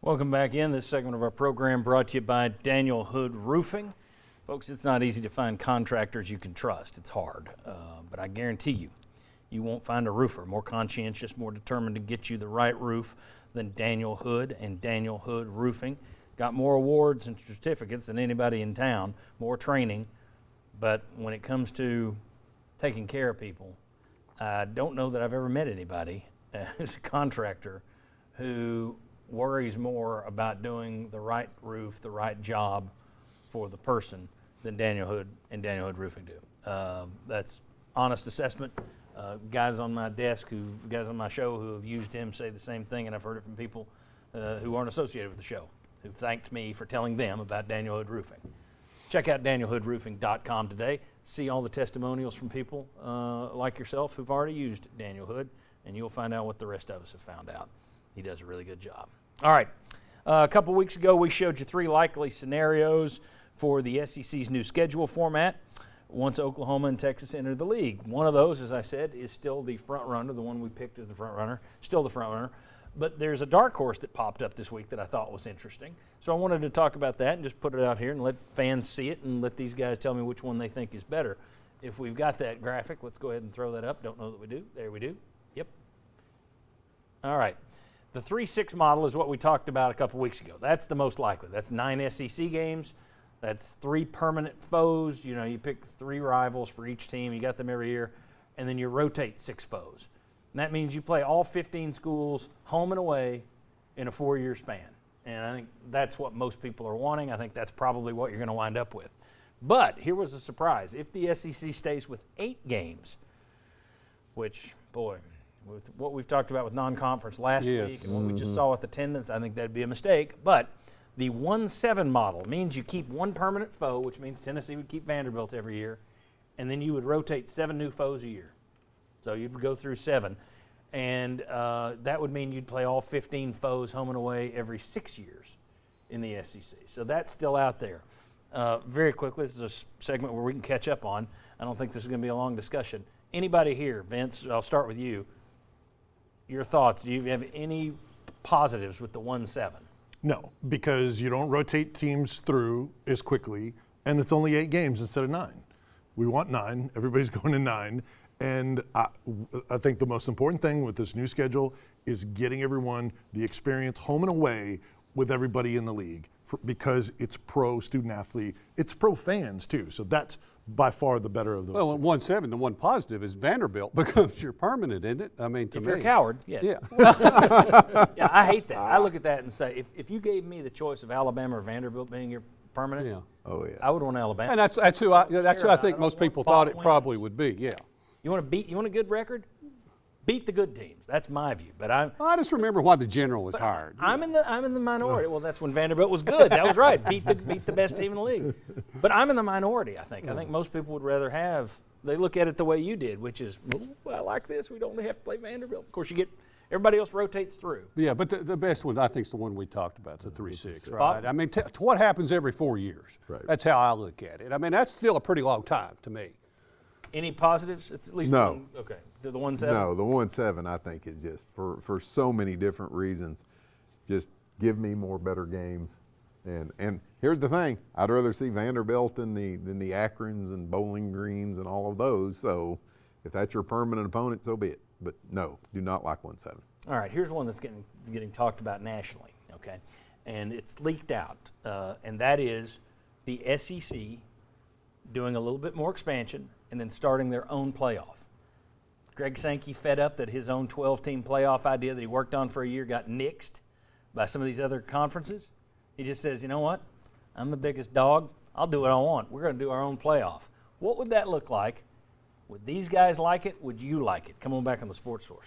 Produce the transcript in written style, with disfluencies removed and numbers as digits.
Welcome back in. This segment of our program brought to you by Daniel Hood Roofing. Folks, it's not easy to find contractors you can trust. It's hard. But I guarantee you, you won't find a roofer more conscientious, more determined to get you the right roof than Daniel Hood and Daniel Hood Roofing. Got more awards and certificates than anybody in town, more training. But when it comes to taking care of people, I don't know that I've ever met anybody as a contractor who worries more about doing the right roof, the right job for the person than Daniel Hood and Daniel Hood Roofing do. That's honest assessment. Guys on my desk, guys on my show who have used him say the same thing, and I've heard it from people who aren't associated with the show, who thanked me for telling them about Daniel Hood Roofing. Check out DanielHoodRoofing.com today. See all the testimonials from people like yourself who've already used Daniel Hood, and you'll find out what the rest of us have found out. He does a really good job. All right. A couple weeks ago, we showed you 3 likely scenarios for the SEC's new schedule format once Oklahoma and Texas enter the league. One of those, as I said, is still the front runner, the one we picked as the front runner, still the front runner. But there's a dark horse that popped up this week that I thought was interesting. So I wanted to talk about that and just put it out here and let fans see it and let these guys tell me which one they think is better. If we've got that graphic, let's go ahead and throw that up. Don't know that we do. There we do. Yep. All right. The 3-6 model is what we talked about a couple weeks ago. That's the most likely. That's 9 SEC games. That's 3 permanent foes. You know, you pick 3 rivals for each team. You got them every year. And then you rotate 6 foes. And that means you play all 15 schools home and away in a 4-year span. And I think that's what most people are wanting. I think that's probably what you're going to wind up with. But here was a surprise. If the SEC stays with 8 games, which, boy, with what we've talked about with non-conference last week and what we just saw with attendance, I think that'd be a mistake. But the 1-7 model means you keep 1 permanent foe, which means Tennessee would keep Vanderbilt every year, and then you would rotate 7 new foes a year. So you'd go through 7. And that would mean you'd play all 15 foes home and away every 6 years in the SEC. So that's still out there. Very quickly, this is a segment where we can catch up on. I don't think this is going to be a long discussion. Anybody here, Vince, I'll start with you. Your thoughts, do you have any positives with the 1-7? No, because you don't rotate teams through as quickly, and it's only 8 games instead of 9. We want 9. Everybody's going to 9. And I think the most important thing with this new schedule is getting everyone the experience home and away with everybody in the league because it's pro student athlete. It's pro fans, too. So that's by far the better of those. Well, 1-7, the one positive is Vanderbilt becomes your permanent, isn't it? I mean, to if me. you're a coward, yeah. Yeah, I hate that. I look at that and say, if you gave me the choice of Alabama or Vanderbilt being your permanent, I would want Alabama. And that's who I think most people thought it probably would be. Yeah. You want a good record? Beat the good teams. That's my view. But I just remember why the general was hired. I'm in the minority. Well, that's when Vanderbilt was good. That was right. Beat the best team in the league. But I'm in the minority. I think most people would rather have. They look at it the way you did, which is, I like this. We don't only have to play Vanderbilt. Of course, everybody else rotates through. Yeah, but the best one I think is the one we talked about, the 3-6. Right. I mean, what happens every 4 years? Right. That's how I look at it. I mean, that's still a pretty long time to me. Any positives? It's at least No. one. Okay. The 1-7? No, the 1-7 I think is just for so many different reasons. Just give me more better games. And here's the thing, I'd rather see Vanderbilt than the Akrons and Bowling Greens and all of those. So if that's your permanent opponent, so be it. But no, do not like 1-7. All right, here's one that's getting talked about nationally, okay? And it's leaked out, and that is the SEC doing a little bit more expansion and then starting their own playoff. Greg Sankey fed up that his own 12-team playoff idea that he worked on for a year got nixed by some of these other conferences. He just says, you know what? I'm the biggest dog. I'll do what I want. We're going to do our own playoff. What would that look like? Would these guys like it? Would you like it? Come on back on the Sports Source.